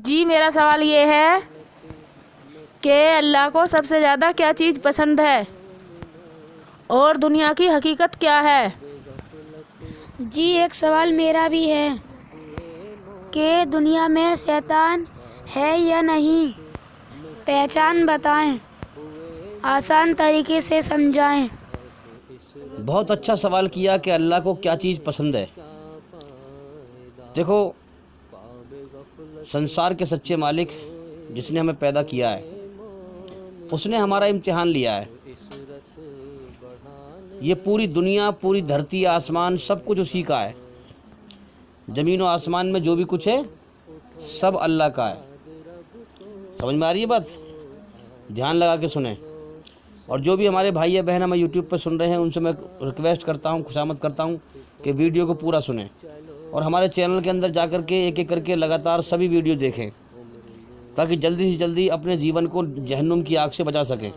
جی میرا سوال یہ ہے کہ اللہ کو سب سے زیادہ کیا چیز پسند ہے اور دنیا کی حقیقت کیا ہے؟ جی ایک سوال میرا بھی ہے کہ دنیا میں شیطان ہے یا نہیں، پہچان بتائیں، آسان طریقے سے سمجھائیں۔ بہت اچھا سوال کیا کہ اللہ کو کیا چیز پسند ہے۔ دیکھو، سنسار کے سچے مالک جس نے ہمیں پیدا کیا ہے، اس نے ہمارا امتحان لیا ہے۔ یہ پوری دنیا، پوری دھرتی، آسمان، سب کچھ اسی کا ہے۔ زمین و آسمان میں جو بھی کچھ ہے سب اللہ کا ہے۔ سمجھ میں آ رہی ہے بات؟ دھیان لگا کے سنیں۔ اور جو بھی ہمارے بھائی یا بہن ہمیں یوٹیوب پہ سن رہے ہیں، ان سے میں ریکویسٹ کرتا ہوں، خوشامد کرتا ہوں کہ ویڈیو کو پورا سنیں اور ہمارے چینل کے اندر جا کر کے ایک ایک کر کے لگاتار سبھی ویڈیو دیکھیں، تاکہ جلدی سے جلدی اپنے جیون کو جہنم کی آگ سے بچا سکیں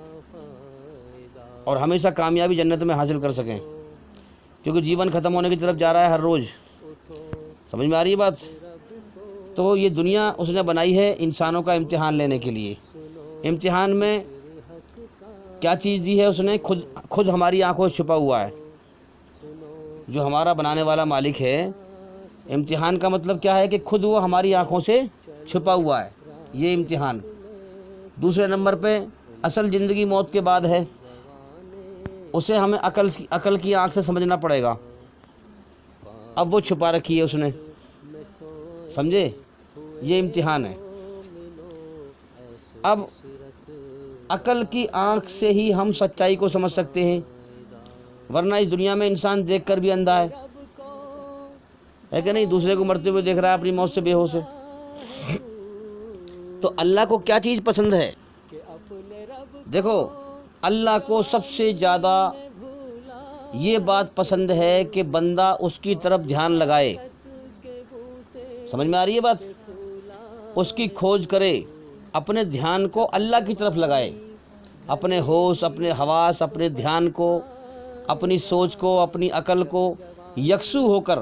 اور ہمیشہ کامیابی جنت میں حاصل کر سکیں، کیونکہ جیون ختم ہونے کی طرف جا رہا ہے ہر روز۔ سمجھ میں آ رہی ہے بات؟ تو یہ دنیا اس نے بنائی ہے انسانوں کا امتحان لینے کے لیے۔ امتحان میں کیا چیز دی ہے اس نے؟ خود ہماری آنکھوں سے چھپا ہوا ہے۔ جو ہمارا بنانے والا مالک ہے، امتحان کا مطلب کیا ہے کہ خود وہ ہماری آنکھوں سے چھپا ہوا ہے، یہ امتحان۔ دوسرے نمبر پہ اصل زندگی موت کے بعد ہے، اسے ہمیں عقل کی آنکھ سے سمجھنا پڑے گا۔ اب وہ چھپا رکھی ہے اس نے، سمجھے؟ یہ امتحان ہے۔ اب عقل کی آنکھ سے ہی ہم سچائی کو سمجھ سکتے ہیں، ورنہ اس دنیا میں انسان دیکھ کر بھی اندھا ہے کہ نہیں؟ دوسرے کو مرتے ہوئے دیکھ رہا ہے، اپنی موت سے بے ہوش ہے۔ تو اللہ کو کیا چیز پسند ہے؟ دیکھو، اللہ کو سب سے زیادہ یہ بات پسند ہے کہ بندہ اس کی طرف دھیان لگائے۔ سمجھ میں آ رہی ہے بات؟ اس کی کھوج کرے، اپنے دھیان کو اللہ کی طرف لگائے، اپنے ہوش، اپنے حواس، اپنے دھیان کو، اپنی سوچ کو، اپنی عقل کو یکسو ہو کر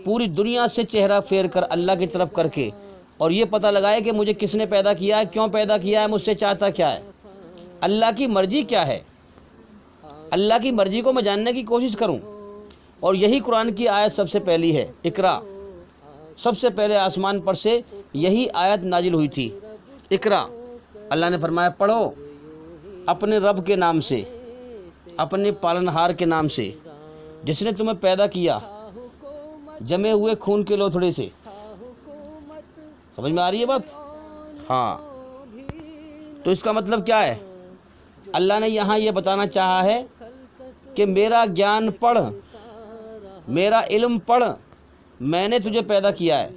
پوری دنیا سے چہرہ پھیر کر اللہ کی طرف کر کے، اور یہ پتہ لگائے کہ مجھے کس نے پیدا کیا ہے، کیوں پیدا کیا ہے، مجھ سے چاہتا کیا ہے، اللہ کی مرضی کیا ہے۔ اللہ کی مرضی کو میں جاننے کی کوشش کروں، اور یہی قرآن کی آیت سب سے پہلی ہے، اقرا۔ سب سے پہلے آسمان پر سے یہی آیت نازل ہوئی تھی، اقرا۔ اللہ نے فرمایا پڑھو اپنے رب کے نام سے، اپنے پالنہار کے نام سے، جس نے تمہیں پیدا کیا جمے ہوئے خون کے لوتھڑے سے۔ سمجھ میں آ رہی ہے بات؟ ہاں، تو اس کا مطلب کیا ہے؟ اللہ نے یہاں یہ بتانا چاہا ہے کہ میرا گیان پڑھ، میرا علم پڑھ، میں نے تجھے پیدا کیا ہے،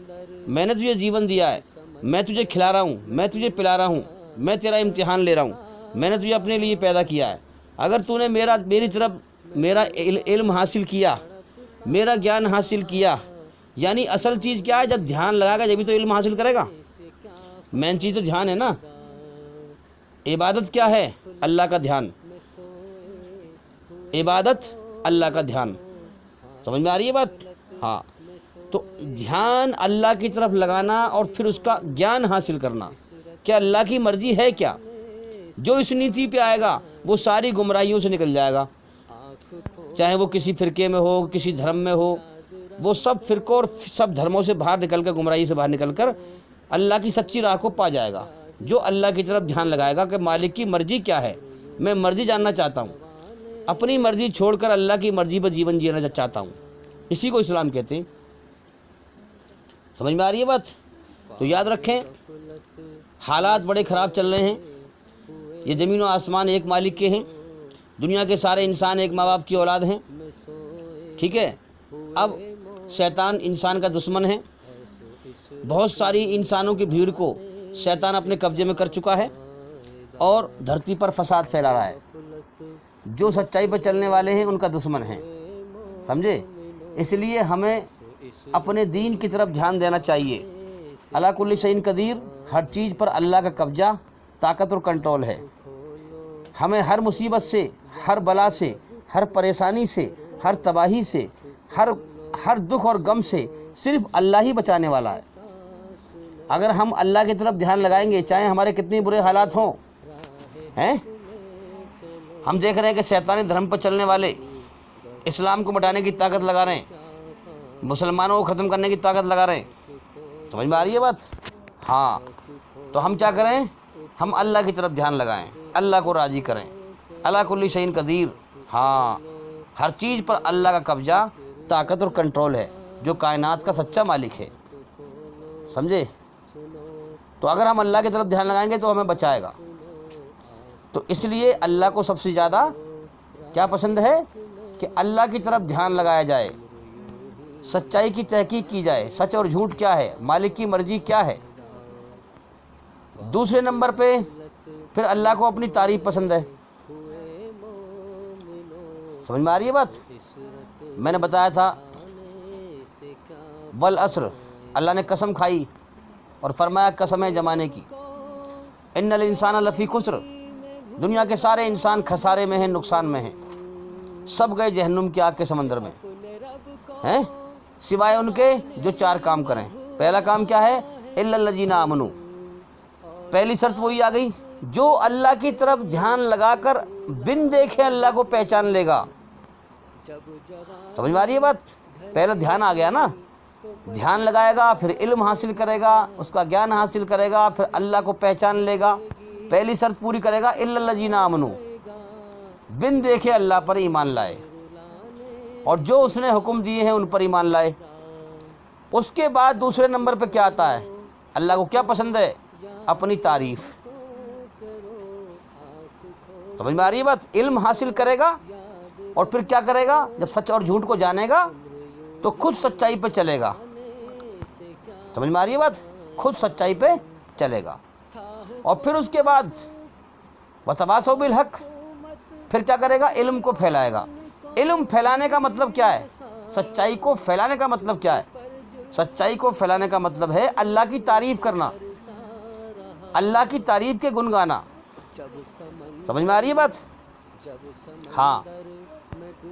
میں نے تجھے جیون دیا ہے، میں تجھے کھلا رہا ہوں، میں تجھے پلا رہا ہوں، میں تیرا امتحان لے رہا ہوں، میں نے تجھے اپنے لیے پیدا کیا ہے۔ اگر تو نے میری طرف میرا علم حاصل کیا، میرا گیان حاصل کیا، یعنی اصل چیز کیا ہے؟ جب دھیان لگا گا جبھی تو علم حاصل کرے گا۔ مین چیز تو دھیان ہے نا۔ عبادت کیا ہے؟ اللہ کا دھیان۔ عبادت اللہ کا دھیان۔ سمجھ میں آ رہی ہے بات؟ ہاں، تو دھیان اللہ کی طرف لگانا اور پھر اس کا گیان حاصل کرنا کہ اللہ کی مرضی ہے کیا۔ جو اس نیتی پہ آئے گا وہ ساری گمراہیوں سے نکل جائے گا، چاہے وہ کسی فرقے میں ہو، کسی دھرم میں ہو، وہ سب فرقوں اور سب دھرموں سے باہر نکل کر، گمراہی سے باہر نکل کر اللہ کی سچی راہ کو پا جائے گا۔ جو اللہ کی طرف دھیان لگائے گا کہ مالک کی مرضی کیا ہے، میں مرضی جاننا چاہتا ہوں، اپنی مرضی چھوڑ کر اللہ کی مرضی پر جیون جینا چاہتا ہوں، اسی کو اسلام کہتے ہیں۔ سمجھ میں آ رہی ہے بات؟ تو یاد رکھیں، حالات بڑے خراب چل رہے ہیں۔ یہ زمین و آسمان ایک مالک کے ہیں، دنیا کے سارے انسان ایک ماں باپ کی اولاد ہیں، ٹھیک ہے؟ اب شیطان انسان کا دشمن ہے، بہت ساری انسانوں کی بھیڑ کو شیطان اپنے قبضے میں کر چکا ہے اور دھرتی پر فساد پھیلا رہا ہے۔ جو سچائی پر چلنے والے ہیں ان کا دشمن ہے، سمجھے؟ اس لیے ہمیں اپنے دین کی طرف دھیان دینا چاہیے۔ اللہ کل شیء قدیر، ہر چیز پر اللہ کا قبضہ، طاقت اور کنٹرول ہے۔ ہمیں ہر مصیبت سے، ہر بلا سے، ہر پریشانی سے، ہر تباہی سے، ہر دکھ اور غم سے صرف اللہ ہی بچانے والا ہے۔ اگر ہم اللہ کی طرف دھیان لگائیں گے چاہے ہمارے کتنے برے حالات ہوں، ہیں ہم دیکھ رہے ہیں کہ شیطانی دھرم پر چلنے والے اسلام کو مٹانے کی طاقت لگا رہے ہیں، مسلمانوں کو ختم کرنے کی طاقت لگا رہے ہیں، سمجھ میں آ رہی ہے بات؟ ہاں، تو ہم کیا کریں؟ ہم اللہ کی طرف دھیان لگائیں، اللہ کو راضی کریں، اللہ کل شیء قدیر، ہاں ہر چیز پر اللہ کا قبضہ، طاقت اور کنٹرول ہے، جو کائنات کا سچا مالک ہے، سمجھے؟ تو اگر ہم اللہ کی طرف دھیان لگائیں گے تو ہمیں بچائے گا۔ تو اس لیے اللہ کو سب سے زیادہ کیا پسند ہے کہ اللہ کی طرف دھیان لگایا جائے، سچائی کی تحقیق کی جائے، سچ اور جھوٹ کیا ہے، مالک کی مرضی کیا ہے۔ دوسرے نمبر پہ پھر اللہ کو اپنی تعریف پسند ہے، سمجھ میں آ رہی ہے بات؟ میں نے بتایا تھا والعصر، اللہ نے قسم کھائی اور فرمایا قسم ہے زمانے کی، ان الانسان لفی خسر، دنیا کے سارے انسان خسارے میں ہیں، نقصان میں ہیں، سب گئے جہنم کی آگ کے سمندر میں ہیں، سوائے ان کے جو چار کام کریں۔ پہلا کام کیا ہے؟ الا الذین آمنوا، پہلی شرط وہی آ گئی، جو اللہ کی طرف دھیان لگا کر بن دیکھے اللہ کو پہچان لے گا۔ سمجھ میں آ رہی ہے بات؟ پہلے دھیان آ گیا نا، دھیان لگائے گا، پھر علم حاصل کرے گا، اس کا گیان حاصل کرے گا، پھر اللہ کو پہچان لے گا، پہلی شرط پوری کرے گا، الا الذین آمنوا، بن دیکھے اللہ پر ایمان لائے، اور جو اس نے حکم دیے ہیں ان پر ایمان لائے۔ اس کے بعد دوسرے نمبر پہ کیا آتا ہے؟ اللہ کو کیا پسند ہے؟ اپنی تعریف۔ سمجھ میں آ رہی ہے بات؟ علم حاصل کرے گا اور پھر کیا کرے گا؟ جب سچ اور جھوٹ کو جانے گا تو خود سچائی پہ چلے گا۔ سمجھ میں آ رہی ہے بات؟ خود سچائی پہ چلے گا، اور پھر اس کے بعد وتواصوا بالحق، پھر کیا کرے گا؟ علم کو پھیلائے گا۔ علم پھیلانے کا مطلب کیا ہے؟ سچائی کو پھیلانے کا مطلب کیا ہے؟ سچائی کو پھیلانے کا مطلب ہے اللہ کی تعریف کرنا، اللہ کی تعریف کے گن گانا۔ سمجھ میں آ رہی ہے بات؟ ہاں،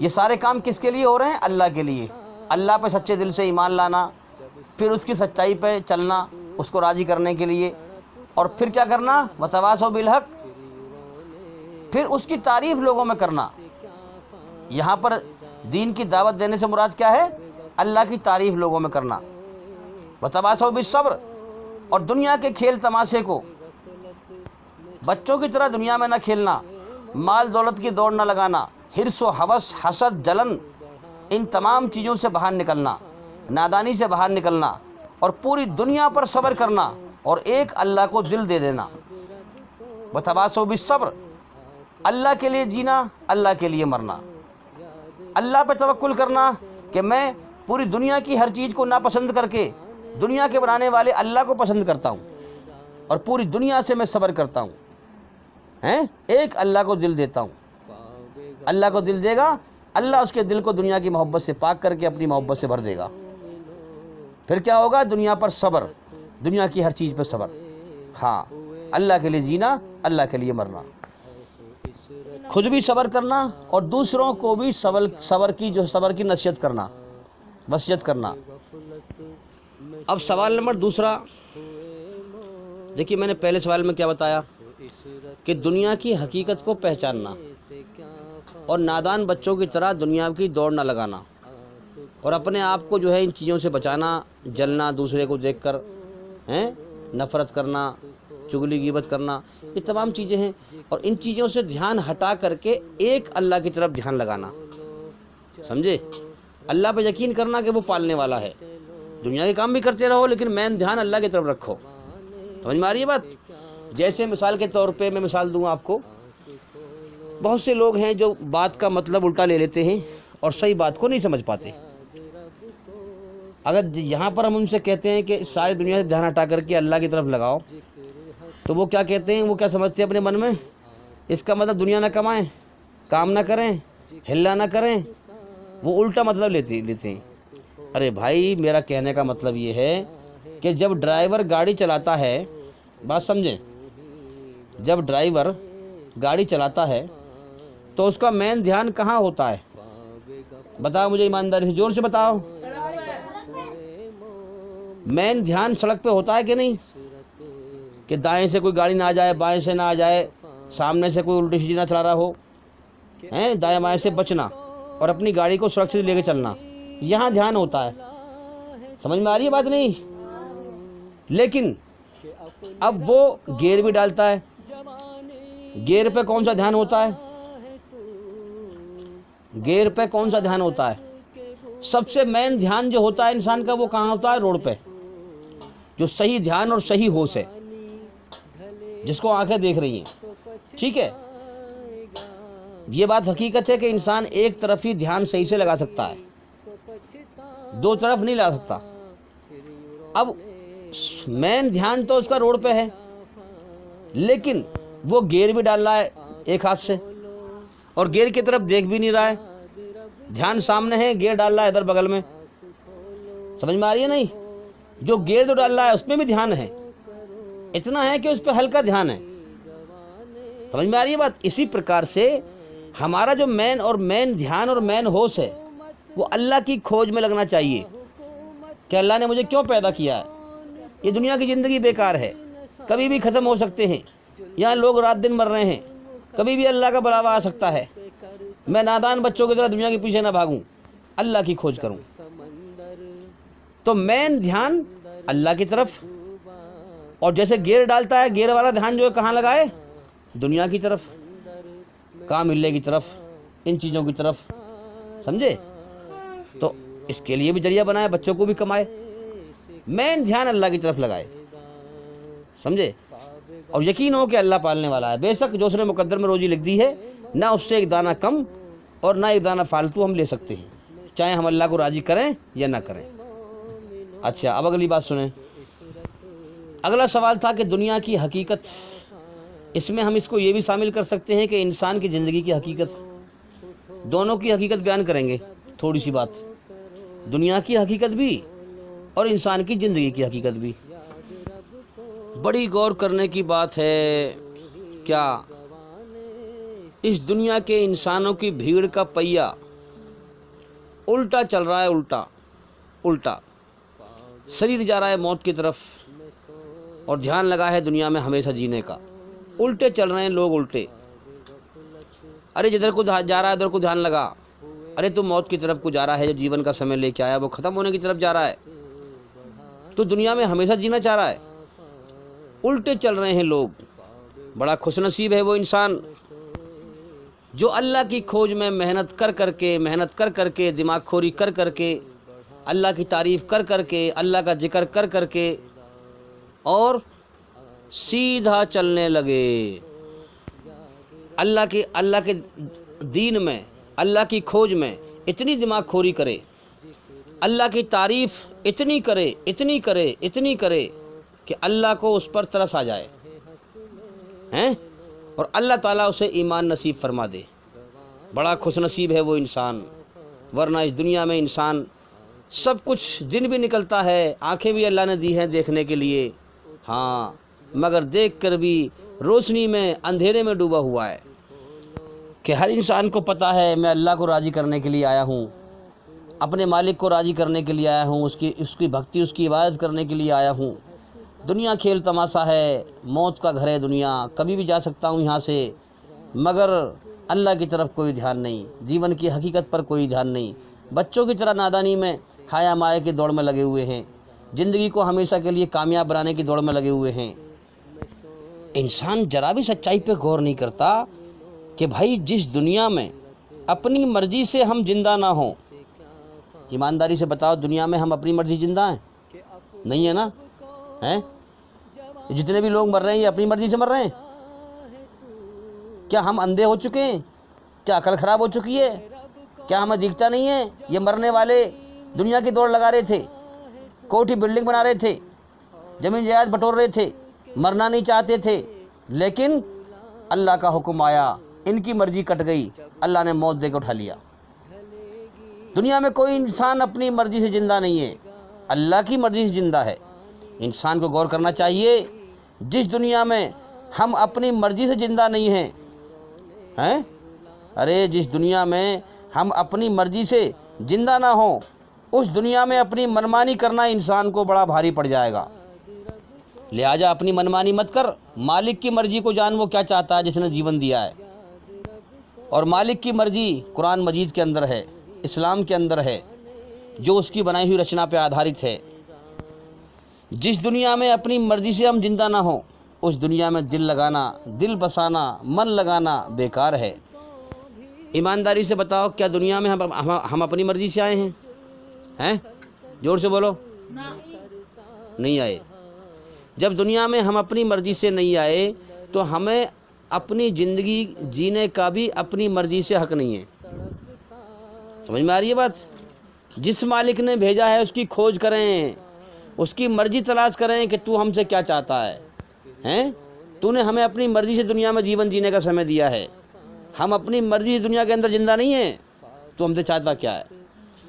یہ سارے کام کس کے لیے ہو رہے ہیں؟ اللہ کے لیے، اللہ پہ سچے دل سے ایمان لانا، پھر اس کی سچائی پہ چلنا، اس کو راضی کرنے کے لیے، اور پھر کیا کرنا؟ وتواصوا بالحق، پھر اس کی تعریف لوگوں میں کرنا۔ یہاں پر دین کی دعوت دینے سے مراد کیا ہے؟ اللہ کی تعریف لوگوں میں کرنا۔ وتواصوا بالصبر، اور دنیا کے کھیل تماشے کو بچوں کی طرح دنیا میں نہ کھیلنا، مال دولت کی دوڑ نہ لگانا، حرص و ہوس، حسد، جلن، ان تمام چیزوں سے باہر نکلنا، نادانی سے باہر نکلنا، اور پوری دنیا پر صبر کرنا، اور ایک اللہ کو دل دے دینا۔ وتواصوا بالصبر، اللہ کے لیے جینا، اللہ کے لیے مرنا، اللہ پہ توکل کرنا کہ میں پوری دنیا کی ہر چیز کو ناپسند کر کے دنیا کے بنانے والے اللہ کو پسند کرتا ہوں، اور پوری دنیا سے میں صبر کرتا ہوں، ایک اللہ کو دل دیتا ہوں۔ اللہ کو دل دے گا، اللہ اس کے دل کو دنیا کی محبت سے پاک کر کے اپنی محبت سے بھر دے گا۔ پھر کیا ہوگا؟ دنیا پر صبر، دنیا کی ہر چیز پر صبر، ہاں، اللہ کے لیے جینا، اللہ کے لیے مرنا، خود بھی صبر کرنا اور دوسروں کو بھی صبر کی نصیحت کرنا، وصیت کرنا۔ اب سوال نمبر دوسرا، دیکھیے میں نے پہلے سوال میں کیا بتایا کہ دنیا کی حقیقت کو پہچاننا اور نادان بچوں کی طرح دنیا کی دوڑ نہ لگانا، اور اپنے آپ کو جو ہے ان چیزوں سے بچانا، جلنا دوسرے کو دیکھ کر، نفرت کرنا، چغلی غیبت کرنا، یہ تمام چیزیں ہیں، اور ان چیزوں سے دھیان ہٹا کر کے ایک اللہ کی طرف دھیان لگانا، سمجھے؟ اللہ پہ یقین کرنا کہ وہ پالنے والا ہے، دنیا کے کام بھی کرتے رہو لیکن مین دھیان اللہ کی طرف رکھو۔ سمجھ میں آ رہی ہے بات؟ جیسے مثال کے طور پہ میں مثال دوں آپ کو، بہت سے لوگ ہیں جو بات کا مطلب الٹا لے لیتے ہیں اور صحیح بات کو نہیں سمجھ پاتے۔ اگر یہاں پر ہم ان سے کہتے ہیں کہ ساری دنیا سے دھیان ہٹا کر کے اللہ کی طرف لگاؤ، تو وہ کیا کہتے ہیں؟ وہ کیا سمجھتے ہیں اپنے من میں؟ اس کا مطلب دنیا نہ کمائیں، کام نہ کریں، ہلا نہ کریں، وہ الٹا مطلب لیتے ہیں۔ ارے بھائی، میرا کہنے کا مطلب یہ ہے کہ جب ڈرائیور گاڑی چلاتا ہے، بات سمجھیں، جب ڈرائیور گاڑی چلاتا ہے تو اس کا مین دھیان کہاں ہوتا ہے؟ بتاؤ مجھے ایمانداری سے، زور سے بتاؤ۔ مین دھیان سڑک پہ ہوتا ہے کہ نہیں، کہ دائیں سے کوئی گاڑی نہ آ جائے، بائیں سے نہ آ جائے، سامنے سے کوئی الٹی سیدھی نہ چلا رہا ہو، دائیں بائیں سے بچنا اور اپنی گاڑی کو سرکشت لے کے چلنا، یہاں دھیان ہوتا ہے۔ سمجھ میں آ رہی ہے بات نہیں؟ لیکن اب وہ گیئر بھی ڈالتا ہے، گیئر پہ کون سا دھیان ہوتا ہے؟ گیئر پہ کون سا دھیان ہوتا ہے؟ سب سے مین دھیان جو ہوتا ہے انسان کا وہ کہاں ہوتا ہے؟ روڈ پہ، جو صحیح دھیان اور صحیح ہوش ہے، جس کو آنکھیں دیکھ رہی ہیں، ٹھیک ہے؟ یہ بات حقیقت ہے کہ انسان ایک طرف ہی دھیان صحیح سے لگا سکتا ہے، دو طرف نہیں لگا سکتا۔ اب مین دھیان تو اس کا روڈ پہ ہے، لیکن وہ گیئر بھی ڈال رہا ہے ایک ہاتھ سے، اور گیئر کی طرف دیکھ بھی نہیں رہا ہے، دھیان سامنے ہے، گیئر ڈال رہا ہے ادھر بغل میں۔ سمجھ میں آ رہی ہے نہیں؟ جو گیئر تو ڈال رہا ہے اس میں بھی دھیان ہے، اتنا ہے کہ اس پہ ہلکا دھیان ہے۔ سمجھ میں آ رہی ہے بات؟ اسی پرکار سے ہمارا جو مین دھیان اور مین ہوش ہے وہ اللہ کی کھوج میں لگنا چاہیے کہ اللہ نے مجھے کیوں پیدا کیا ہے، یہ دنیا کی زندگی بیکار ہے، کبھی بھی ختم ہو سکتے ہیں، یہاں لوگ رات دن مر رہے ہیں، کبھی بھی اللہ کا بلاوا آ سکتا ہے، میں نادان بچوں کی طرح دنیا کے پیچھے نہ بھاگوں، اللہ کی کھوج کروں۔ تو مین دھیان اللہ کی طرف، اور جیسے گیئر ڈالتا ہے، گیئر والا دھیان جو ہے کہاں لگائے؟ دنیا کی طرف، کام ملنے کی طرف، ان چیزوں کی طرف، سمجھے؟ تو اس کے لیے بھی ذریعہ بنائے، بچوں کو بھی کمائے، مین دھیان اللہ کی طرف لگائے، سمجھے؟ اور یقین ہو کہ اللہ پالنے والا ہے، بے شک جو اس نے مقدر میں روزی لکھ دی ہے، نہ اس سے ایک دانہ کم اور نہ ایک دانہ فالتو ہم لے سکتے ہیں، چاہے ہم اللہ کو راضی کریں یا نہ کریں۔ اچھا، اب اگلی بات سنیں۔ اگلا سوال تھا کہ دنیا کی حقیقت، اس میں ہم اس کو یہ بھی شامل کر سکتے ہیں کہ انسان کی زندگی کی حقیقت، دونوں کی حقیقت بیان کریں گے۔ تھوڑی سی بات، دنیا کی حقیقت بھی اور انسان کی زندگی کی حقیقت بھی، بڑی غور کرنے کی بات ہے۔ کیا اس دنیا کے انسانوں کی بھیڑ کا پہیہ الٹا چل رہا ہے، الٹا شریر جا رہا ہے موت کی طرف، اور دھیان لگا ہے دنیا میں ہمیشہ جینے کا، الٹے چل رہے ہیں لوگ، الٹے۔ ارے جدھر کو جا رہا ہے ادھر کو دھیان لگا، ارے تو موت کی طرف کو جا رہا ہے، جو جیون کا سمے لے کے آیا وہ ختم ہونے کی طرف جا رہا ہے، تو دنیا میں ہمیشہ جینا چاہ رہا ہے، الٹے چل رہے ہیں لوگ۔ بڑا خوش نصیب ہے وہ انسان جو اللہ کی کھوج میں محنت کر کے دماغ کھوری کر کے اللہ کی تعریف کر کے اللہ کا ذکر کر کے اور سیدھا چلنے لگے، اللہ کے دین میں، اللہ کی کھوج میں اتنی دماغ کھوری کرے، اللہ کی تعریف اتنی کرے کہ اللہ کو اس پر ترس آ جائے ہیں، اور اللہ تعالیٰ اسے ایمان نصیب فرما دے۔ بڑا خوش نصیب ہے وہ انسان، ورنہ اس دنیا میں انسان سب کچھ، دن بھی نکلتا ہے، آنکھیں بھی اللہ نے دی ہیں دیکھنے کے لیے، ہاں، مگر دیکھ کر بھی روشنی میں اندھیرے میں ڈوبا ہوا ہے، کہ ہر انسان کو پتہ ہے میں اللہ کو راضی کرنے کے لیے آیا ہوں، اپنے مالک کو راضی کرنے کے لیے آیا ہوں، اس کی بھکتی، اس کی عبادت کرنے کے لیے آیا ہوں۔ دنیا کھیل تماشا ہے، موت کا گھر ہے دنیا، کبھی بھی جا سکتا ہوں یہاں سے، مگر اللہ کی طرف کوئی دھیان نہیں، جیون کی حقیقت پر کوئی دھیان نہیں، بچوں کی طرح نادانی میں حیا مائے کی دوڑ میں لگے ہوئے ہیں، زندگی کو ہمیشہ کے لیے کامیاب بنانے کی دوڑ میں لگے ہوئے ہیں۔ انسان ذرا بھی سچائی پہ غور نہیں کرتا کہ بھائی جس دنیا میں اپنی مرضی سے ہم زندہ نہ ہوں، ایمانداری سے بتاؤ دنیا میں ہم اپنی مرضی زندہ ہیں؟ نہیں ہے نا؟ ہیں؟ جتنے بھی لوگ مر رہے ہیں یہ اپنی مرضی سے مر رہے ہیں؟ کیا ہم اندھے ہو چکے ہیں؟ کیا عقل خراب ہو چکی ہے؟ کیا ہمیں دکھتا نہیں ہے؟ یہ مرنے والے دنیا کی دوڑ لگا رہے تھے، کوٹھی بلڈنگ بنا رہے تھے، زمین جائیداد بٹور رہے تھے، مرنا نہیں چاہتے تھے، لیکن اللہ کا حکم آیا، ان کی مرضی کٹ گئی، اللہ نے موت دے کے اٹھا لیا۔ دنیا میں کوئی انسان اپنی مرضی سے زندہ نہیں ہے، اللہ کی مرضی سے زندہ ہے۔ انسان کو غور کرنا چاہیے، جس دنیا میں ہم اپنی مرضی سے زندہ نہیں ہیں، ارے جس دنیا میں ہم اپنی مرضی سے زندہ نہ ہوں، اس دنیا میں اپنی منمانی کرنا انسان کو بڑا بھاری پڑ جائے گا۔ لہٰذا اپنی منمانی مت کر، مالک کی مرضی کو جان، وہ کیا چاہتا ہے جس نے جیون دیا ہے۔ اور مالک کی مرضی قرآن مجید کے اندر ہے، اسلام کے اندر ہے، جو اس کی بنائی ہوئی رچنا پہ آدھارت ہے۔ جس دنیا میں اپنی مرضی سے ہم زندہ نہ ہوں، اس دنیا میں دل لگانا، دل بسانا، من لگانا بیکار ہے۔ ایمانداری سے بتاؤ، کیا دنیا میں ہم اپنی مرضی سے آئے ہیں؟ زور سے بولو۔ نہیں آئے۔ جب دنیا میں ہم اپنی مرضی سے نہیں آئے تو ہمیں اپنی زندگی جینے کا بھی اپنی مرضی سے حق نہیں ہے۔ سمجھ میں آ رہی ہے بات؟ جس مالک نے بھیجا ہے اس کی کھوج کریں، اس کی مرضی تلاش کریں کہ تو ہم سے کیا چاہتا ہے۔ تو نے ہمیں اپنی مرضی سے دنیا میں جیون جینے کا سمے دیا ہے، ہم اپنی مرضی سے دنیا کے اندر زندہ نہیں ہیں، تو ہم سے چاہتا کیا ہے؟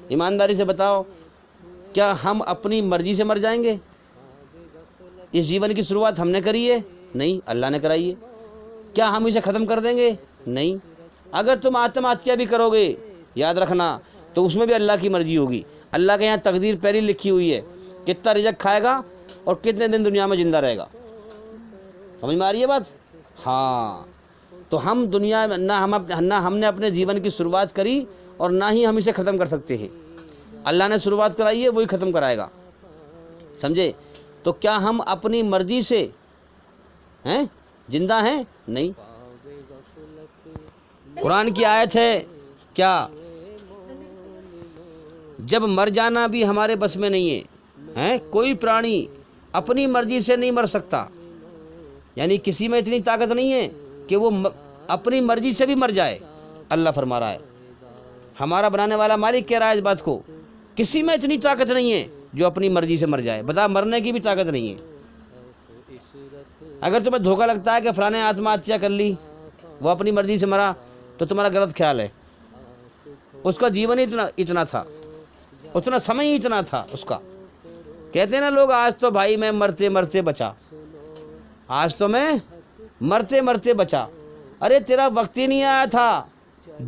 ایمانداری سے بتاؤ، کیا ہم اپنی مرضی سے مر جائیں گے؟ اس جیون کی شروعات ہم نے کری ہے؟ نہیں، اللہ نے کرائی ہے۔ کیا ہم اسے ختم کر دیں گے؟ نہیں۔ اگر تم آتم ہتیا بھی کرو گے، یاد رکھنا، تو اس میں بھی اللہ کی مرضی ہوگی۔ اللہ کے یہاں تقدیر پہلی لکھی ہوئی ہے، کتنا رزق کھائے گا اور کتنے دن دنیا میں زندہ رہے گا۔ سمجھ میں آ رہی ہے بات؟ ہاں، تو ہم دنیا میں نہ ہم نے اپنے جیون کی شروعات کری اور نہ ہی ہم اسے ختم کر سکتے ہیں۔ اللہ نے شروعات کرائی ہے، وہی ختم کرائے گا۔ سمجھے؟ تو کیا ہم اپنی مرضی سے زندہ ہیں؟ نہیں۔ قرآن کی آیت ہے کیا؟ جب مر جانا بھی ہمارے بس میں نہیں ہے، کوئی پرانی اپنی مرضی سے نہیں مر سکتا، یعنی کسی میں اتنی طاقت نہیں ہے کہ وہ اپنی مرضی سے بھی مر جائے۔ اللہ فرما رہا ہے، ہمارا بنانے والا مالک کہہ رہا ہے اس بات کو، کسی میں اتنی طاقت نہیں ہے جو اپنی مرضی سے مر جائے۔ بتا، مرنے کی بھی طاقت نہیں ہے۔ اگر تمہیں دھوکہ لگتا ہے کہ فلاں نے آتم ہتیا کر لی، وہ اپنی مرضی سے مرا، تو تمہارا غلط خیال ہے۔ اس کا جیون ہی اتنا تھا، اتنا سمے ہی اتنا تھا اس کا۔ کہتے ہیں نا لوگ، آج تو بھائی میں مرتے مرتے بچا، آج تو میں مرتے مرتے بچا۔ ارے تیرا وقت ہی نہیں آیا تھا،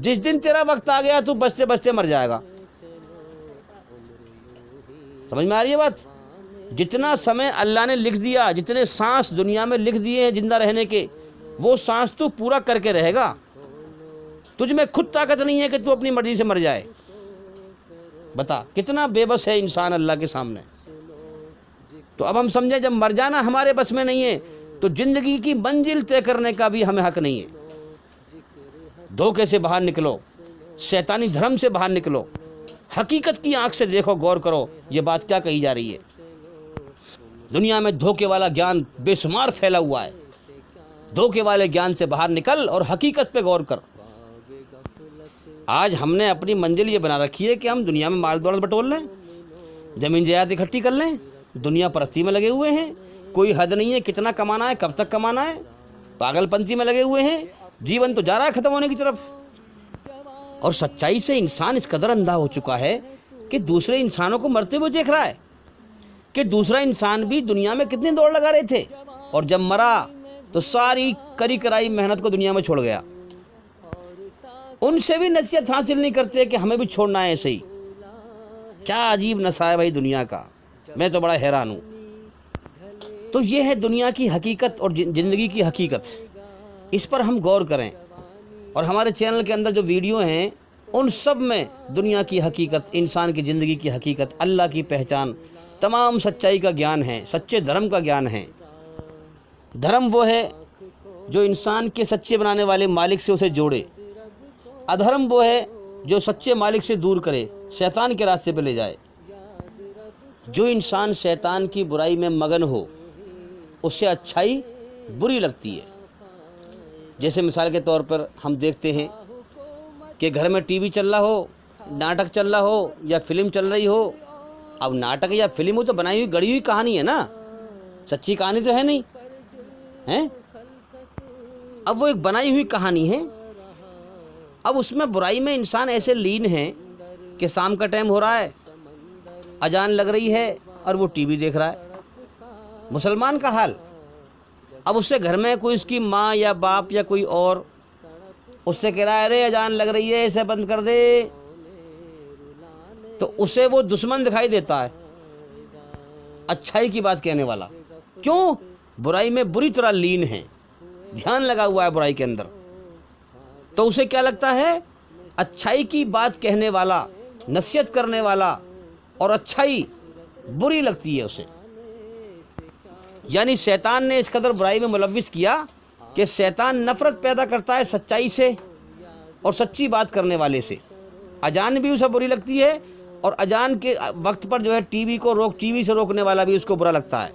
جس دن تیرا وقت آ گیا تو بچتے بچتے مر جائے گا۔ سمجھ میں آ رہی ہے بات؟ جتنا سمے اللہ نے لکھ دیا، جتنے سانس دنیا میں لکھ دیے ہیں زندہ رہنے کے، وہ سانس تو پورا کر کے رہے گا۔ تجھ میں خود طاقت نہیں ہے کہ تو اپنی مرضی سے مر جائے۔ بتا کتنا بے بس ہے انسان اللہ کے سامنے۔ تو اب ہم سمجھیں، جب مر جانا ہمارے بس میں نہیں ہے تو زندگی کی منزل طے کرنے کا بھی ہمیں حق نہیں ہے۔ دھوکے سے باہر نکلو، شیطانی دھرم سے باہر نکلو، حقیقت کی آنکھ سے دیکھو، غور کرو یہ بات کیا کہی جا رہی ہے۔ دنیا میں دھوکے والا گیان بے شمار پھیلا ہوا ہے۔ دھوکے والے گیان سے باہر نکل اور حقیقت پہ غور کر۔ آج ہم نے اپنی منزل یہ بنا رکھی ہے کہ ہم دنیا میں مال دولت بٹور لیں، زمین جائیداد اکٹھی کر لیں، دنیا پرستی میں لگے ہوئے ہیں، کوئی حد نہیں ہے کتنا کمانا ہے، کب تک کمانا ہے، پاگل پنتی میں لگے ہوئے ہیں، جیون تو جا رہا ہے ختم ہونے کی طرف۔ اور سچائی سے انسان اس قدر اندھا ہو چکا ہے کہ دوسرے انسانوں کو مرتے ہوئے دیکھ رہا ہے کہ دوسرا انسان بھی دنیا میں کتنی دوڑ لگا رہے تھے، اور جب مرا تو ساری کری کرائی محنت کو دنیا میں چھوڑ گیا۔ ان سے بھی نصیحت حاصل نہیں کرتے کہ ہمیں بھی چھوڑنا ہے ایسے ہی۔ کیا عجیب نسا ہے بھائی دنیا کا، میں تو بڑا حیران ہوں۔ تو یہ ہے دنیا کی حقیقت اور زندگی کی حقیقت، اس پر ہم غور کریں۔ اور ہمارے چینل کے اندر جو ویڈیو ہیں ان سب میں دنیا کی حقیقت، انسان کی زندگی کی حقیقت، اللہ کی پہچان، تمام سچائی کا گیان ہے، سچے دھرم کا گیان ہے۔ دھرم وہ ہے جو انسان کے سچے بنانے والے مالک سے اسے جوڑے، ادھرم وہ ہے جو سچے مالک سے دور کرے، شیطان کے راستے پہ لے جائے۔ جو انسان شیطان کی برائی میں مگن ہو اسے اچھائی بری لگتی ہے۔ جیسے مثال کے طور پر ہم دیکھتے ہیں کہ گھر میں ٹی وی چل رہا ہو، ناٹک چل رہا ہو یا فلم چل رہی ہو۔ اب ناٹک یا فلم ہو تو بنائی ہوئی گڑی ہوئی کہانی ہے نا، سچی کہانی تو ہے نہیں ہے۔ اب وہ ایک بنائی ہوئی کہانی ہے۔ اب اس میں برائی میں انسان ایسے لین ہے کہ شام کا ٹائم ہو رہا ہے، اذان لگ رہی ہے اور وہ ٹی وی دیکھ رہا ہے۔ مسلمان کا حال، اب اس سے گھر میں کوئی اس کی ماں یا باپ یا کوئی اور اس سے کہہ رہا ہے ارے اذان لگ رہی ہے اسے بند کر دے، تو اسے وہ دشمن دکھائی دیتا ہے، اچھائی کی بات کہنے والا۔ کیوں؟ برائی میں بری طرح لین ہے، دھیان لگا ہوا ہے برائی کے اندر، تو اسے کیا لگتا ہے؟ اچھائی کی بات کہنے والا، نصیحت کرنے والا اور اچھائی بری لگتی ہے اسے۔ یعنی شیطان نے اس قدر برائی میں ملوث کیا کہ شیطان نفرت پیدا کرتا ہے سچائی سے اور سچی بات کرنے والے سے۔ اذان بھی اسے بری لگتی ہے، اور اذان کے وقت پر جو ہے ٹی وی سے روکنے والا بھی اس کو برا لگتا ہے۔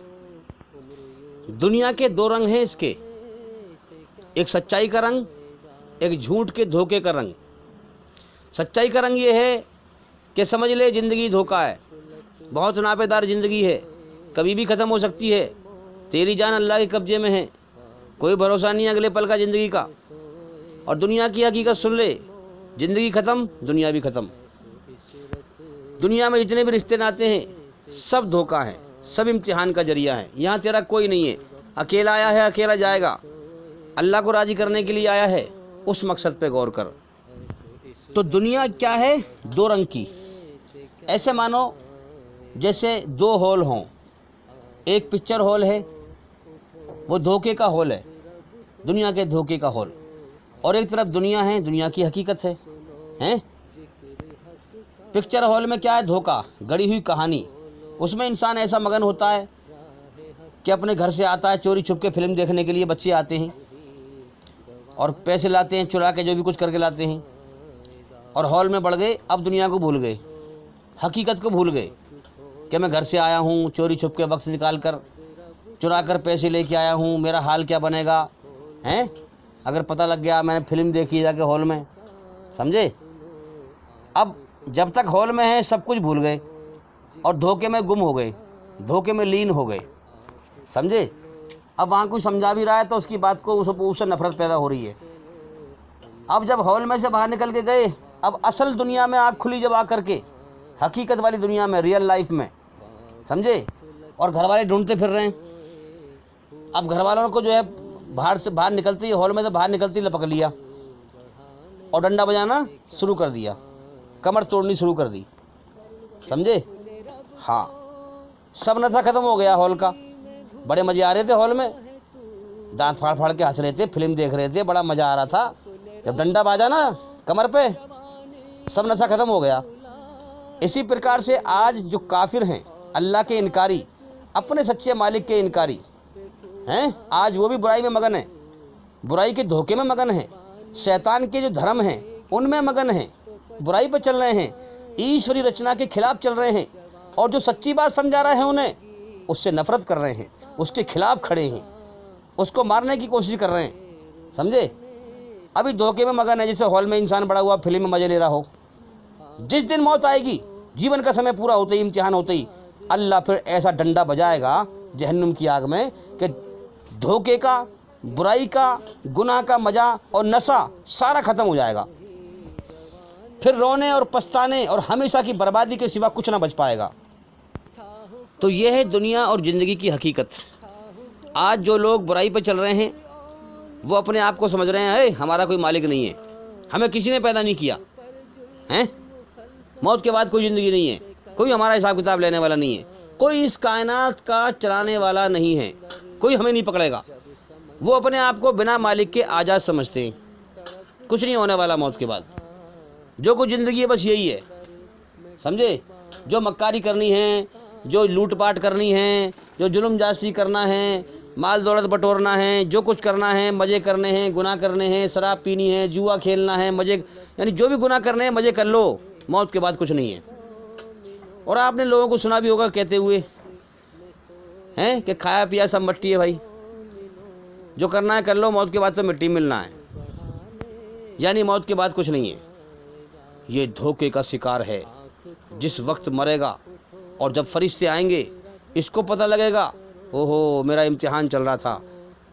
دنیا کے دو رنگ ہیں اس کے، ایک سچائی کا رنگ، ایک جھوٹ کے دھوکے کا رنگ۔ سچائی کا رنگ یہ ہے کہ سمجھ لے زندگی دھوکا ہے، بہت ناپے دار زندگی ہے، کبھی بھی ختم ہو سکتی ہے، تیری جان اللہ کے قبضے میں ہے، کوئی بھروسہ نہیں اگلے پل کا زندگی کا۔ اور دنیا کی حقیقت سن لے، زندگی ختم، دنیا بھی ختم۔ دنیا میں جتنے بھی رشتے ناتے ہیں سب دھوکا ہیں، سب امتحان کا ذریعہ ہے۔ یہاں تیرا کوئی نہیں ہے، اکیلا آیا ہے اکیلا جائے گا، اللہ کو راضی کرنے کے لیے آیا ہے، اس مقصد پہ غور کر۔ تو دنیا کیا ہے؟ دو رنگ کی، ایسے مانو جیسے دو ہال ہوں، ایک پکچر ہال ہے، وہ دھوکے کا ہال ہے، دنیا کے دھوکے کا ہال، اور ایک طرف دنیا ہے، دنیا کی حقیقت ہے۔ پکچر ہال میں کیا ہے؟ دھوکا، گڑی ہوئی کہانی، اس میں انسان ایسا مگن ہوتا ہے کہ اپنے گھر سے آتا ہے چوری چھپ کے فلم دیکھنے کے لیے، بچے آتے ہیں اور پیسے لاتے ہیں چرا کے، جو بھی کچھ کر کے لاتے ہیں، اور ہال میں بڑھ گئے، اب دنیا کو بھول گئے، حقیقت کو بھول گئے کہ میں گھر سے آیا ہوں چوری چھپ کے وقت نکال کر چرا کر پیسے لے کے آیا ہوں، میرا حال کیا بنے گا اگر پتہ لگ گیا میں نے فلم دیکھی جا کے ہال میں، سمجھے؟ اب جب تک ہال میں ہیں سب کچھ بھول گئے اور دھوکے میں گم ہو گئے، دھوکے میں لین ہو گئے، سمجھے؟ اب وہاں کوئی سمجھا بھی رہا ہے تو اس کی بات کو اس سے نفرت پیدا ہو رہی ہے۔ اب جب ہال میں سے باہر نکل کے گئے، اب اصل دنیا میں آنکھ کھلی جب آ کر کے، حقیقت والی دنیا میں، ریئل لائف میں، سمجھے؟ اور گھر والے ڈھونڈتے پھر رہے ہیں۔ اب گھر والوں کو جو ہے باہر نکلتی ہے، ہال میں سے باہر نکلتی لپک لیا اور ڈنڈا بجانا شروع کر دیا، کمر توڑنی شروع کر دی، سمجھے؟ ہاں، سب نشہ ختم ہو گیا ہال کا، بڑے مزے آ رہے تھے ہال میں، دانت پھاڑ پھاڑ کے ہنس رہے تھے، فلم دیکھ رہے تھے، بڑا مزہ آ رہا تھا، جب ڈنڈا باجا نا کمر پہ سب نشہ ختم ہو گیا۔ اسی پرکار سے آج جو کافر ہیں، اللہ کے انکاری، اپنے سچے مالک کے انکاری ہیں، آج وہ بھی برائی میں مگن ہیں، برائی کے دھوکے میں مگن ہیں، شیطان کے جو دھرم ہیں ان میں مگن ہیں، برائی پہ چل رہے ہیں، ایشوری رچنا کے خلاف چل رہے ہیں، اور جو سچی بات سمجھا رہے ہیں انہیں اس سے نفرت کر رہے ہیں، اس کے خلاف کھڑے ہیں، اس کو مارنے کی کوشش کر رہے ہیں، سمجھے؟ ابھی دھوکے میں مگن ہے، جیسے ہال میں انسان بڑا ہوا فلم میں مزے لے رہا ہو۔ جس دن موت آئے گی، جیون کا سمے پورا ہوتے ہی، امتحان ہوتے ہی، اللہ پھر ایسا ڈنڈا بجائے گا جہنم کی آگ میں کہ دھوکے کا، برائی کا، گناہ کا مزہ اور نشہ سارا ختم ہو جائے گا، پھر رونے اور پچھتانے اور ہمیشہ کی بربادی کے سوا کچھ نہ بچ پائے گا۔ تو یہ ہے دنیا اور زندگی کی حقیقت۔ آج جو لوگ برائی پہ چل رہے ہیں وہ اپنے آپ کو سمجھ رہے ہیں ہمارا کوئی مالک نہیں ہے، ہمیں کسی نے پیدا نہیں کیا، موت کے بعد کوئی زندگی نہیں ہے، کوئی ہمارا حساب کتاب لینے والا نہیں ہے، کوئی اس کائنات کا چلانے والا نہیں ہے، کوئی ہمیں نہیں پکڑے گا۔ وہ اپنے آپ کو بنا مالک کے آزاد سمجھتے ہیں، کچھ نہیں ہونے والا موت کے بعد، جو کچھ زندگی ہے بس یہی ہے، سمجھے؟ جو مکاری کرنی ہے، جو لوٹ پاٹ کرنی ہے، جو ظلم جاسی کرنا ہے، مال دولت بٹورنا ہے، جو کچھ کرنا ہے، مزے کرنے ہیں، گناہ کرنے ہیں، شراب پینی ہے، جوا کھیلنا ہے، مزے، یعنی جو بھی گناہ کرنے ہیں مزے کر لو، موت کے بعد کچھ نہیں ہے۔ اور آپ نے لوگوں کو سنا بھی ہوگا کہتے ہوئے کہ کھایا پیا سب مٹی ہے بھائی، جو کرنا ہے کر لو، موت کے بعد تو مٹی ملنا ہے، یعنی موت کے بعد کچھ نہیں ہے۔ یہ دھوکے کا شکار ہے، جس وقت مرے گا اور جب فرشتے آئیں گے اس کو پتہ لگے گا، اوہو میرا امتحان چل رہا تھا،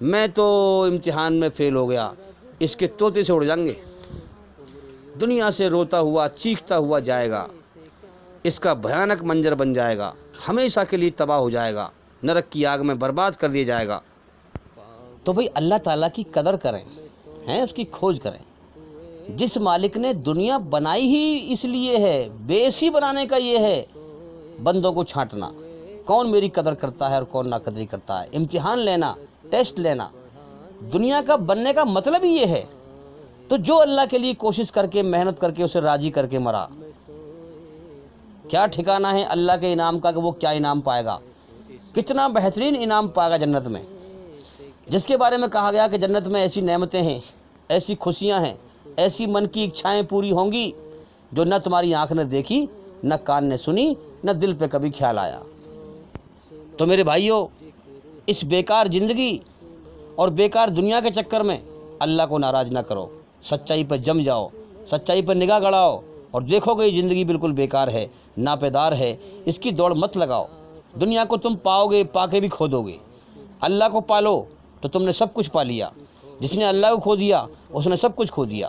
میں تو امتحان میں فیل ہو گیا، اس کے طوطے سے اڑ جائیں گے، دنیا سے روتا ہوا چیختا ہوا جائے گا، اس کا بھیانک منظر بن جائے گا، ہمیشہ کے لیے تباہ ہو جائے گا، نرک کی آگ میں برباد کر دیا جائے گا۔ تو بھئی اللہ تعالیٰ کی قدر کریں، اس کی کھوج کریں، جس مالک نے دنیا بنائی ہی اس لیے ہے، بیسی بنانے کا یہ ہے بندوں کو چھانٹنا، کون میری قدر کرتا ہے اور کون ناقدری کرتا ہے، امتحان لینا، ٹیسٹ لینا۔ دنیا کا بننے کا مطلب ہی یہ ہے۔ تو جو اللہ کے لیے کوشش کر کے، محنت کر کے، اسے راضی کر کے مرا، کیا ٹھکانہ ہے اللہ کے انعام کا کہ وہ کیا انعام پائے گا، کتنا بہترین انعام پائے گا جنت میں، جس کے بارے میں کہا گیا کہ جنت میں ایسی نعمتیں ہیں، ایسی خوشیاں ہیں، ایسی من کی اچھائیں پوری ہوں گی جو نہ تمہاری آنکھ نے دیکھی، نہ کان نے سنی، نہ دل پہ کبھی خیال آیا۔ تو میرے بھائیوں، اس بیکار زندگی اور بیکار دنیا کے چکر میں اللہ کو ناراض نہ کرو، سچائی پہ جم جاؤ، سچائی پہ نگاہ گڑاؤ اور دیکھو گے یہ زندگی بالکل بیکار ہے، ناپیدار ہے، اس کی دوڑ مت لگاؤ۔ دنیا کو تم پاؤ گے، پا کے بھی کھو دو گے۔ اللہ کو پالو تو تم نے سب کچھ پا لیا، جس نے اللہ کو کھو دیا اس نے سب کچھ کھو دیا۔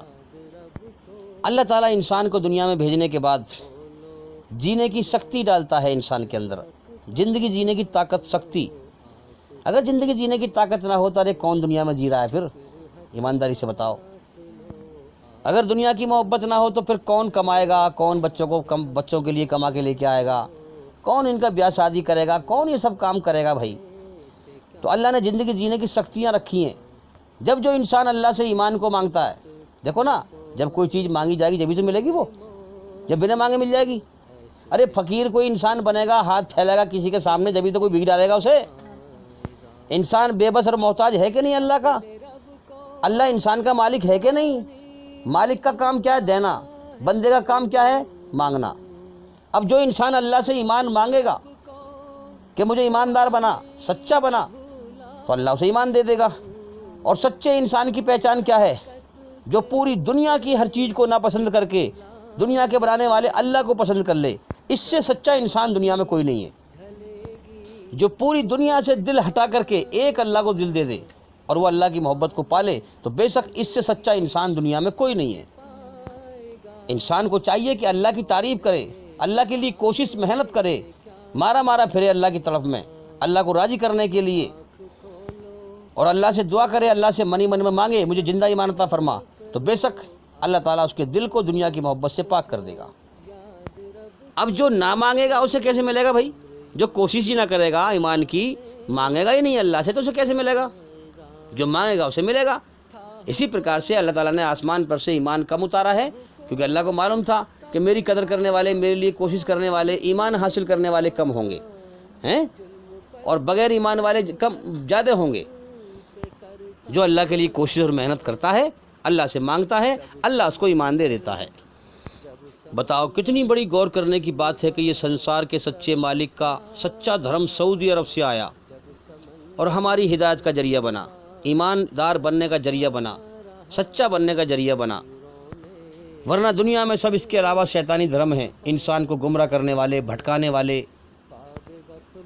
اللہ تعالیٰ انسان کو دنیا میں بھیجنے کے بعد جینے کی سختی ڈالتا ہے انسان کے اندر، زندگی جینے کی طاقت، سختی۔ اگر زندگی جینے کی طاقت نہ ہو تو ارے کون دنیا میں جی رہا ہے پھر؟ ایمانداری سے بتاؤ۔ اگر دنیا کی محبت نہ ہو تو پھر کون کمائے گا، کون بچوں کے لیے کما کے لے کے آئے گا، کون ان کا بیاہ شادی کرے گا، کون یہ سب کام کرے گا بھائی؟ تو اللہ نے زندگی جینے کی سختیاں رکھی ہیں۔ جب جو انسان اللہ سے ایمان کو مانگتا ہے، دیکھو نا، جب کوئی چیز مانگی جائے گی جبھی تو ملے گی، وہ جب بنا مانگے مل جائے گی؟ ارے فقیر کوئی انسان بنے گا، ہاتھ پھیلے گا کسی کے سامنے جبھی تو کوئی بھیک ڈالے گا اسے۔ انسان بے بس اور محتاج ہے کہ نہیں اللہ کا؟ اللہ انسان کا مالک ہے کہ نہیں؟ مالک کا کام کیا ہے؟ دینا۔ بندے کا کام کیا ہے؟ مانگنا۔ اب جو انسان اللہ سے ایمان مانگے گا کہ مجھے ایماندار بنا، سچا بنا، تو اللہ اسے ایمان دے دے گا۔ اور سچے انسان کی پہچان کیا ہے؟ جو پوری دنیا کی ہر چیز کو ناپسند کر کے دنیا کے بنانے والے اللہ کو پسند کر لے۔ اس سے سچا انسان دنیا میں کوئی نہیں ہے۔ جو پوری دنیا سے دل ہٹا کر کے ایک اللہ کو دل دے دے اور وہ اللہ کی محبت کو پالے، تو بے شک اس سے سچا انسان دنیا میں کوئی نہیں ہے۔ انسان کو چاہیے کہ اللہ کی تعریف کرے، اللہ کے لیے کوشش، محنت کرے، مارا پھرے اللہ کی طرف میں، اللہ کو راضی کرنے کے لیے، اور اللہ سے دعا کرے، اللہ سے من میں مانگے مجھے زندہ ایمان عطا فرما، تو بے شک اللہ تعالیٰ اس کے دل کو دنیا کی محبت سے پاک کر دے گا۔ اب جو نہ مانگے گا اسے کیسے ملے گا بھائی؟ جو کوشش ہی نہ کرے گا ایمان کی، مانگے گا ہی نہیں اللہ سے، تو اسے کیسے ملے گا؟ جو مانگے گا اسے ملے گا۔ اسی پرکار سے اللہ تعالیٰ نے آسمان پر سے ایمان کم اتارا ہے، کیونکہ اللہ کو معلوم تھا کہ میری قدر کرنے والے، میرے لیے کوشش کرنے والے، ایمان حاصل کرنے والے کم ہوں گے ہیں، اور بغیر ایمان والے زیادہ ہوں گے۔ جو اللہ کے لیے کوشش اور محنت کرتا ہے، اللہ سے مانگتا ہے، اللہ اس کو ایمان دے دیتا ہے۔ بتاؤ کتنی بڑی غور کرنے کی بات ہے کہ یہ سنسار کے سچے مالک کا سچا دھرم سعودی عرب سے آیا اور ہماری ہدایت کا ذریعہ بنا، ایماندار بننے کا ذریعہ بنا، سچا بننے کا ذریعہ بنا۔ ورنہ دنیا میں سب اس کے علاوہ شیطانی دھرم ہیں، انسان کو گمراہ کرنے والے، بھٹکانے والے۔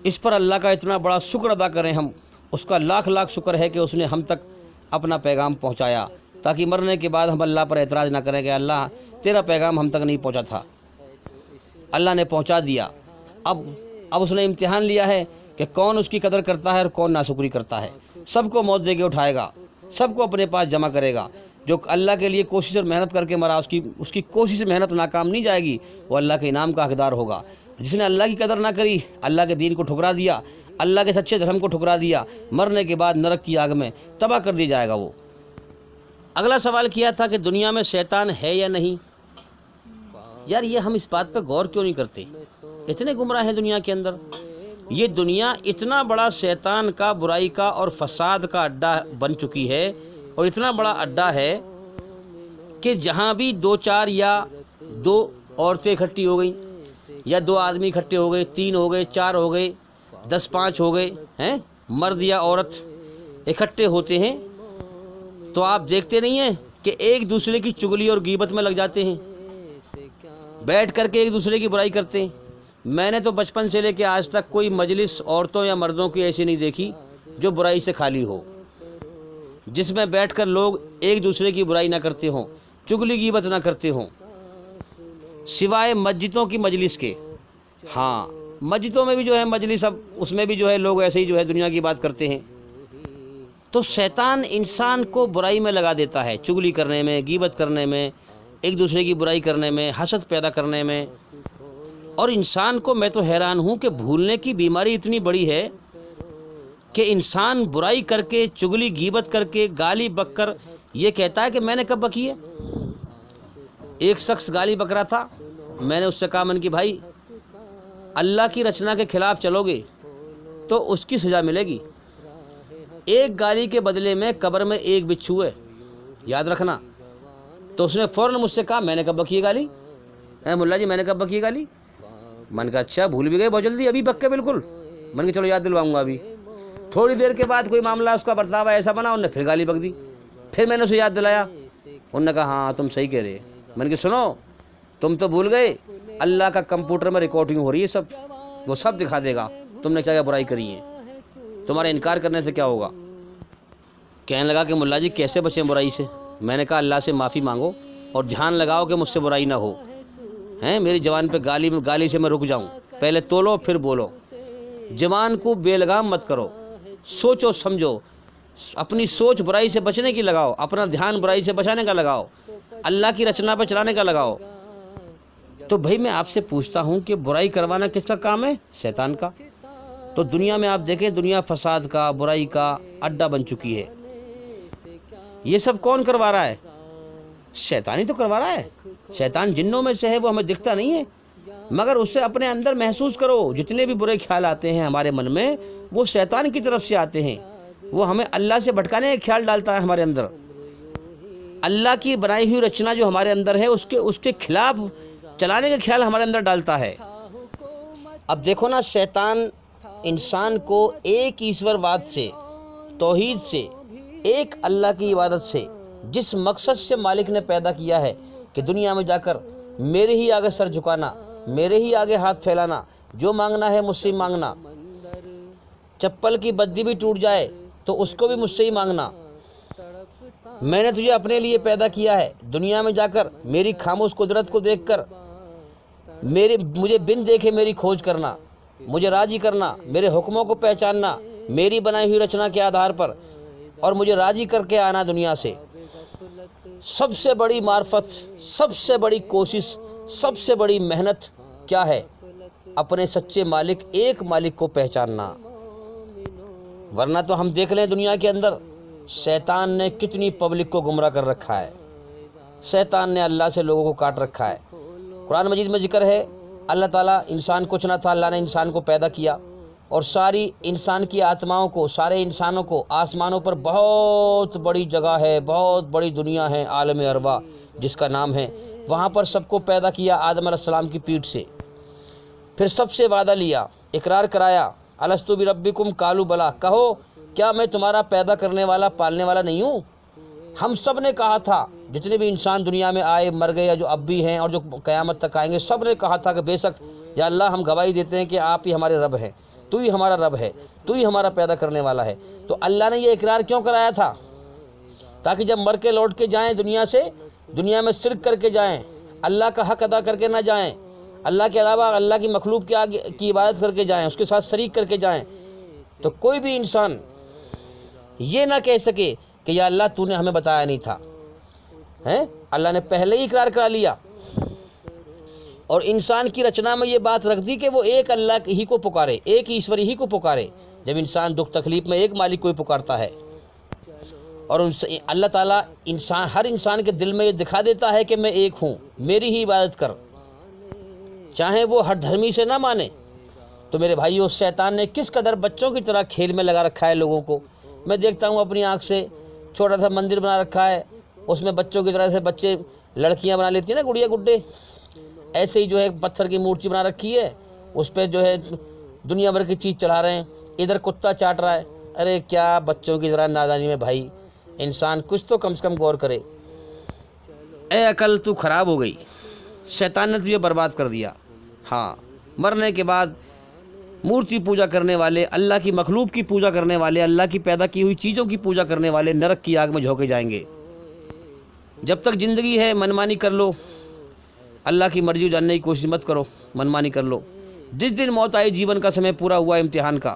اس پر اللہ کا اتنا بڑا شکر ادا کریں ہم، اس کا لاکھ لاکھ شکر ہے کہ اس نے ہم تک اپنا پیغام پہنچایا، تاکہ مرنے کے بعد ہم اللہ پر اعتراض نہ کریں کہ اللہ تیرا پیغام ہم تک نہیں پہنچا تھا۔ اللہ نے پہنچا دیا۔ اب اس نے امتحان لیا ہے کہ کون اس کی قدر کرتا ہے اور کون ناشکری کرتا ہے۔ سب کو موت دے کے اٹھائے گا، سب کو اپنے پاس جمع کرے گا۔ جو اللہ کے لیے کوشش اور محنت کر کے مرا، اس کی کوشش محنت ناکام نہیں جائے گی، وہ اللہ کے انعام کا حقدار ہوگا۔ جس نے اللہ کی قدر نہ کری، اللہ کے دین کو ٹھکرا دیا، اللہ کے سچے دھرم کو ٹھکرا دیا، مرنے کے بعد نرک کی آگ میں تباہ کر دی جائے گا وہ۔ اگلا سوال کیا تھا کہ دنیا میں شیطان ہے یا نہیں؟ یار یہ ہم اس بات پہ غور کیوں نہیں کرتے؟ اتنے گمراہ ہیں دنیا کے اندر۔ یہ دنیا اتنا بڑا شیطان کا، برائی کا اور فساد کا اڈا بن چکی ہے، اور اتنا بڑا اڈا ہے کہ جہاں بھی دو چار یا دو عورتیں اکٹھی ہو گئیں، یا دو آدمی اکٹھے ہو گئے، 3 ہو گئے، 4 ہو گئے، 10 5 ہو گئے ہیں، مرد یا عورت اکٹھے ہوتے ہیں، تو آپ دیکھتے نہیں ہیں کہ ایک دوسرے کی چغلی اور غیبت میں لگ جاتے ہیں، بیٹھ کر کے ایک دوسرے کی برائی کرتے ہیں۔ میں نے تو بچپن سے لے کے آج تک کوئی مجلس عورتوں یا مردوں کی ایسی نہیں دیکھی جو برائی سے خالی ہو، جس میں بیٹھ کر لوگ ایک دوسرے کی برائی نہ کرتے ہوں، چغلی غیبت نہ کرتے ہوں، سوائے مسجدوں کی مجلس کے۔ ہاں مسجدوں میں بھی جو ہے مجلس، اب اس میں بھی جو ہے لوگ ایسے ہی جو ہے دنیا کی بات کرتے ہیں۔ تو شیطان انسان کو برائی میں لگا دیتا ہے، چغلی کرنے میں، غیبت کرنے میں، ایک دوسرے کی برائی کرنے میں، حسد پیدا کرنے میں. اور انسان کو میں تو حیران ہوں کہ بھولنے کی بیماری اتنی بڑی ہے کہ انسان برائی کر کے، چغلی غیبت کر کے، گالی بک کر یہ کہتا ہے کہ میں نے کب بکی ہے. ایک شخص گالی بک رہا تھا، میں نے اس سے کہا، من کی بھائی اللہ کی رچنا کے خلاف چلو گے تو اس کی سزا ملے گی. ایک گالی کے بدلے میں قبر میں ایک بچھو ہے، یاد رکھنا. تو اس نے فوراً مجھ سے کہا، میں نے کب بکی ہے گالی؟ ملا جی میں نے کب بکی ہے گالی؟ من کا اچھا بھول بھی گئے بہت جلدی، ابھی بک کے بالکل. من کہ چلو یاد دلواؤں گا ابھی. تھوڑی دیر کے بعد کوئی معاملہ اس کا برتاوا ایسا بنا، انہوں نے پھر گالی بک دی. پھر میں نے اسے یاد دلایا، انہوں نے کہا ہاں تم صحیح کہہ رہے. من کہ سنو، تم تو بھول گئے، اللہ کا کمپیوٹر میں ریکارڈنگ ہو رہی ہے، سب وہ سب دکھا دے گا تم نے کیا کیا برائی کری ہے. تمہارا انکار کرنے سے کیا ہوگا؟ کہنے لگا کہ ملا جی کیسے بچیں برائی سے؟ میں نے کہا اللہ سے معافی مانگو اور دھیان لگاؤ کہ مجھ سے برائی نہ ہو. میری زبان پہ گالی سے میں رک جاؤں. پہلے تولو پھر بولو. زبان کو بے لگام مت کرو، سوچو سمجھو، اپنی سوچ برائی سے بچنے کی لگاؤ، اپنا دھیان برائی سے بچانے کا لگاؤ، اللہ کی رچنا پہ چلانے کا لگاؤ. تو بھائی میں آپ سے پوچھتا ہوں کہ برائی کروانا کس کا کام ہے؟ شیطان کا. تو دنیا میں آپ دیکھیں، دنیا فساد کا، برائی کا اڈا بن چکی ہے. یہ سب کون کروا رہا ہے؟ شیطان ہی تو کروا رہا ہے. شیطان جنوں میں سے ہے، وہ ہمیں دکھتا نہیں ہے، مگر اسے اپنے اندر محسوس کرو. جتنے بھی برے خیال آتے ہیں ہمارے من میں، وہ شیطان کی طرف سے آتے ہیں. وہ ہمیں اللہ سے بھٹکانے کا خیال ڈالتا ہے ہمارے اندر. اللہ کی بنائی ہوئی رچنا جو ہمارے اندر ہے، اس کے خلاف چلانے کا خیال ہمارے اندر ڈالتا ہے. اب دیکھو نا، شیطان انسان کو ایک ایشور واد سے، توحید سے، ایک اللہ کی عبادت سے، جس مقصد سے مالک نے پیدا کیا ہے کہ دنیا میں جا کر میرے ہی آگے سر جھکانا، میرے ہی آگے ہاتھ پھیلانا، جو مانگنا ہے مجھ سے ہی مانگنا، چپل کی بدی بھی ٹوٹ جائے تو اس کو بھی مجھ سے ہی مانگنا. میں نے تجھے اپنے لیے پیدا کیا ہے، دنیا میں جا کر میری خاموش قدرت کو دیکھ کر مجھے بن دیکھے میری کھوج کرنا، مجھے راضی کرنا، میرے حکموں کو پہچاننا میری بنائی ہوئی رچنا کے آدھار پر، اور مجھے راضی کر کے آنا دنیا سے. سب سے بڑی معرفت، سب سے بڑی کوشش، سب سے بڑی محنت کیا ہے؟ اپنے سچے مالک، ایک مالک کو پہچاننا. ورنہ تو ہم دیکھ لیں دنیا کے اندر شیطان نے کتنی پبلک کو گمراہ کر رکھا ہے. شیطان نے اللہ سے لوگوں کو کاٹ رکھا ہے. قرآن مجید میں ذکر ہے، اللہ تعالیٰ انسان کو چنا تھا، اللہ نے انسان کو پیدا کیا اور ساری انسان کی آتماؤں کو، سارے انسانوں کو آسمانوں پر بہت بڑی جگہ ہے، بہت بڑی دنیا ہے، عالم ارواح جس کا نام ہے، وہاں پر سب کو پیدا کیا آدم علیہ السلام کی پیٹھ سے. پھر سب سے وعدہ لیا، اقرار کرایا، الست بربکم قالوا بلا، کہو کیا میں تمہارا پیدا کرنے والا، پالنے والا نہیں ہوں؟ ہم سب نے کہا تھا، جتنے بھی انسان دنیا میں آئے، مر گئے، یا جو اب بھی ہیں اور جو قیامت تک آئیں گے، سب نے کہا تھا کہ بے شک یا اللہ ہم گواہی دیتے ہیں کہ آپ ہی ہمارے رب ہیں، تو ہی ہمارا رب ہے، تو ہی ہمارا پیدا کرنے والا ہے. تو اللہ نے یہ اقرار کیوں کرایا تھا؟ تاکہ جب مر کے لوٹ کے جائیں دنیا سے، دنیا میں شرک کر کے جائیں، اللہ کا حق ادا کر کے نہ جائیں، اللہ کے علاوہ اللہ کی مخلوق کے آگے کی عبادت کر کے جائیں، اس کے ساتھ شریک کر کے جائیں، تو کوئی بھی انسان یہ نہ کہہ سکے کہ یا اللہ تو نے ہمیں بتایا نہیں تھا. اللہ نے پہلے ہی اقرار کرا لیا اور انسان کی رچنا میں یہ بات رکھ دی کہ وہ ایک اللہ ہی کو پکارے، ایک ایشوری ہی کو پکارے. جب انسان دکھ تکلیف میں ایک مالک کو ہی پکارتا ہے، اور اللہ تعالیٰ ہر انسان کے دل میں یہ دکھا دیتا ہے کہ میں ایک ہوں، میری ہی عبادت کر، چاہے وہ ہر دھرمی سے نہ مانے. تو میرے بھائیو، شیطان نے کس قدر بچوں کی طرح کھیل میں لگا رکھا ہے لوگوں کو. میں دیکھتا ہوں اپنی آنکھ سے، چھوٹا سا مندر بنا رکھا ہے، اس میں بچوں کی طرح سے بچے لڑکیاں بنا لیتی ہیں نا، گڑیا گڈے، ایسے ہی جو ہے پتھر کی مورتی بنا رکھی ہے، اس پہ جو ہے دنیا بھر کی چیز چڑھا رہے ہیں. ادھر کتا چاٹ رہا ہے. ارے کیا بچوں کی ذرا نادانی میں بھائی، انسان کچھ تو کم سے کم غور کرے. اے عقل تو خراب ہو گئی، شیطان نے تجھے برباد کر دیا. ہاں، مرنے کے بعد مورتی پوجا کرنے والے، اللہ کی مخلوق کی پوجا کرنے والے، اللہ کی پیدا کی ہوئی چیزوں کی پوجا کرنے والے نرک کی آگ میں جھونکے جائیں گے. جب تک زندگی ہے منمانی کر لو، اللہ کی مرضی جاننے کی کوشش مت کرو، منمانی کر لو. جس دن موت آئی، جیون کا سمے پورا ہوا امتحان کا،